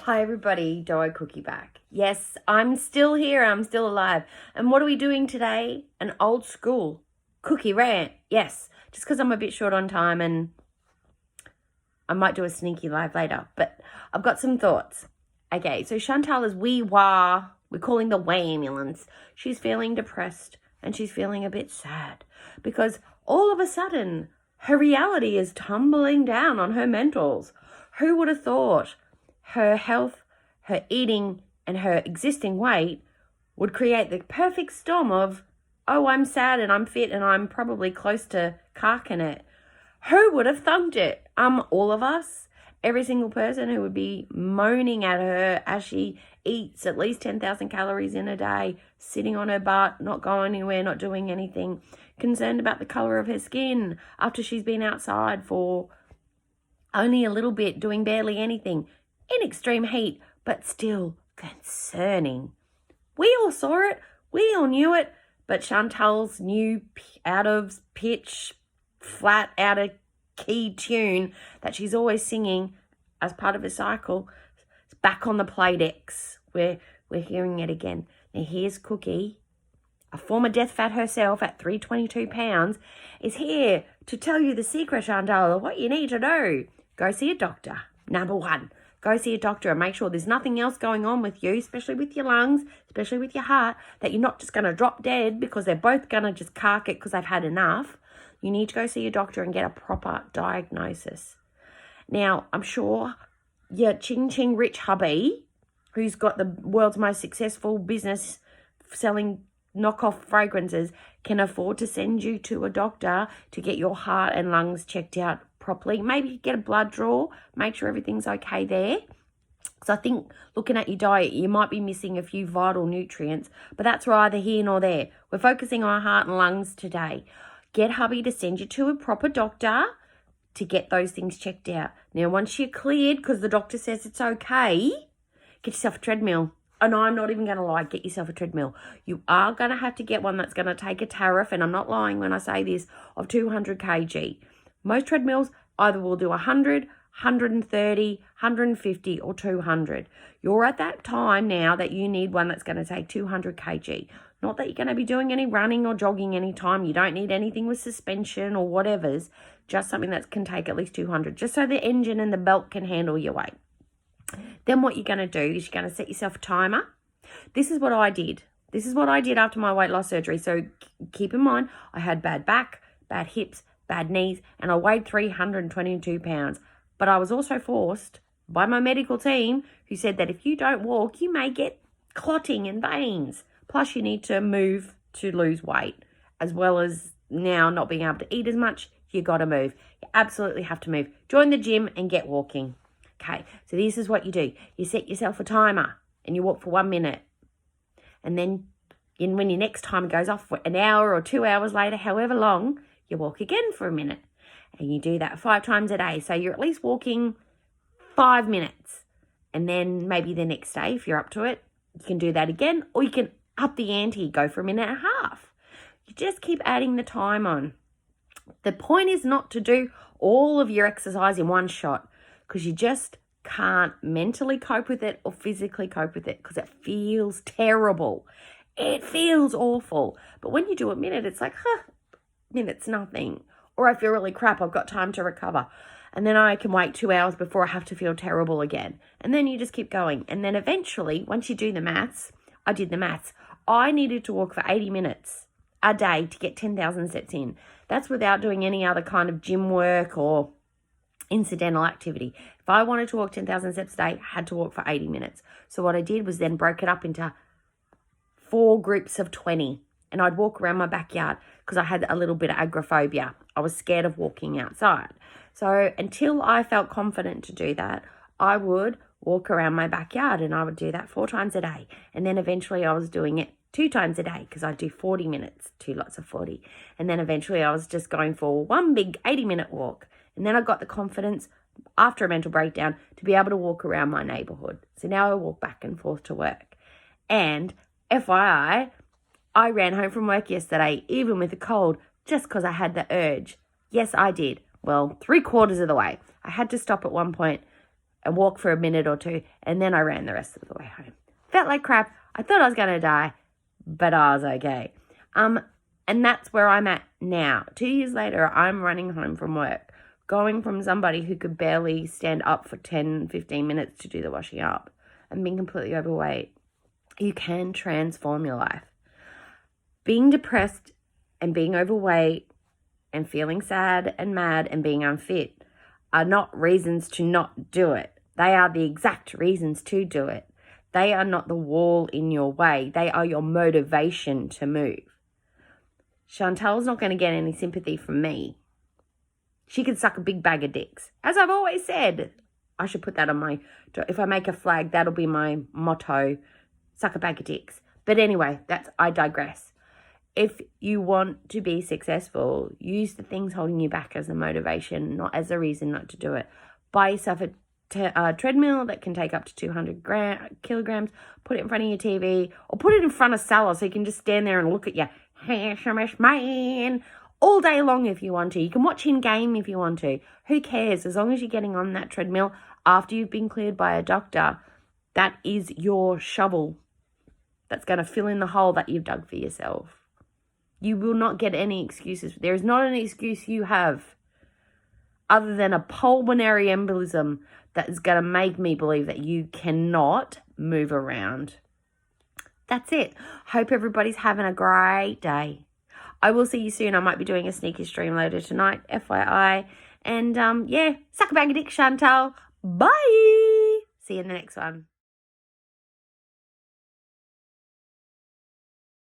Hi everybody, Dough Cookie back. Yes, I'm still here, I'm still alive. And what are we doing today? An old school cookie rant. Yes, just because I'm a bit short on time and I might do a sneaky live later, but I've got some thoughts. Okay, so Chantal is we're calling the way ambulance. She's feeling depressed and she's feeling a bit sad because all of a sudden her reality is tumbling down on her mentals. Who would have thought her health, her eating, and her existing weight would create the perfect storm of, oh, I'm sad and I'm fit and I'm probably close to carking it. Who would have thunked it? All of us. Every single person who would be moaning at her as she eats at least 10,000 calories in a day, sitting on her butt, not going anywhere, not doing anything, concerned about the colour of her skin after she's been outside for only a little bit, doing barely anything, in extreme heat, but still concerning. We all saw it, we all knew it, but Chantal's new out of pitch, flat, out of key tune that she's always singing as part of a cycle, it's back on the play decks. We're hearing it again. Now here's Cookie, a former death fat herself at 322 pounds, is here to tell you the secret, Chantal, of what you need to do. Go see a doctor. Number one, go see a doctor and make sure there's nothing else going on with you, especially with your lungs, especially with your heart, that you're not just going to drop dead because they're both going to just cark it because they've had enough. You need to go see a doctor and get a proper diagnosis. Now, I'm sure your ching rich hubby, who's got the world's most successful business selling knockoff fragrances, can afford to send you to a doctor to get your heart and lungs checked out properly. Maybe get a blood draw, make sure everything's okay there. So I think looking at your diet, you might be missing a few vital nutrients, but that's neither here nor there. We're focusing on heart and lungs today. Get hubby to send you to a proper doctor to get those things checked out. Now, once you're cleared, because the doctor says it's okay, get yourself a treadmill. And I'm not even going to lie, get yourself a treadmill. You are going to have to get one that's going to take a tariff, and I'm not lying when I say this, of 200 kg. Most treadmills either will do 100, 130, 150 or 200. You're at that time now that you need one that's going to take 200 kg. Not that you're going to be doing any running or jogging anytime. You don't need anything with suspension or whatever's. Just something that can take at least 200, just so the engine and the belt can handle your weight. Then what you're going to do is you're going to set yourself a timer. This is what I did. This is what I did after my weight loss surgery. So keep in mind, I had bad back, bad hips, bad knees, and I weighed 322 pounds. But I was also forced by my medical team, who said that if you don't walk, you may get clotting in veins. Plus, you need to move to lose weight, as well as now not being able to eat as much. You got to move. You absolutely have to move. Join the gym and get walking. Okay, so this is what you do. You set yourself a timer and you walk for 1 minute. And then when your next timer goes off for an hour or 2 hours later, however long, you walk again for a minute. And you do that 5 times a day. So you're at least walking 5 minutes. And then maybe the next day, if you're up to it, you can do that again. Or you can up the ante, go for a minute and a half. You just keep adding the time on. The point is not to do all of your exercise in one shot, because you just can't mentally cope with it or physically cope with it, because it feels terrible. It feels awful. But when you do a minute, it's like, minute's nothing. Or I feel really crap, I've got time to recover. And then I can wait 2 hours before I have to feel terrible again. And then you just keep going. And then eventually, once you do the maths, I did the maths. I needed to walk for 80 minutes a day to get 10,000 steps in. That's without doing any other kind of gym work or incidental activity. If I wanted to walk 10,000 steps a day, I had to walk for 80 minutes. So what I did was then broke it up into 4 groups of 20. And I'd walk around my backyard because I had a little bit of agoraphobia. I was scared of walking outside. So until I felt confident to do that, I would walk around my backyard, and I would do that 4 times a day. And then eventually I was doing it 2 times a day, because I do 40 minutes, 2 lots of 40. And then eventually I was just going for one big 80-minute walk. And then I got the confidence after a mental breakdown to be able to walk around my neighborhood. So now I walk back and forth to work. And FYI, I ran home from work yesterday, even with a cold, just because I had the urge. Yes, I did. Well, 3/4 of the way. I had to stop at one point and walk for a minute or two, and then I ran the rest of the way home. Felt like crap. I thought I was going to die, but I was okay. And that's where I'm at now. 2 years later, I'm running home from work, going from somebody who could barely stand up for 10, 15 minutes to do the washing up and being completely overweight. You can transform your life. Being depressed and being overweight and feeling sad and mad and being unfit are not reasons to not do it. They are the exact reasons to do it. They are not the wall in your way. They are your motivation to move. Chantel's not going to get any sympathy from me. She can suck a big bag of dicks. As I've always said, I should put that on my, if I make a flag, that'll be my motto, suck a bag of dicks. But anyway, I digress. If you want to be successful, use the things holding you back as a motivation, not as a reason not to do it. Buy yourself a treadmill that can take up to 200 kilograms, put it in front of your TV, or put it in front of Salah so you can just stand there and look at your handsomest man all day long if you want to. You can watch him game if you want to. Who cares? As long as you're getting on that treadmill after you've been cleared by a doctor, that is your shovel that's going to fill in the hole that you've dug for yourself. You will not get any excuses. There is not an excuse you have other than a pulmonary embolism that is going to make me believe that you cannot move around. That's it. Hope everybody's having a great day. I will see you soon. I might be doing a sneaky stream later tonight, FYI. And yeah, suck a bag of dick, Chantal. Bye. See you in the next one.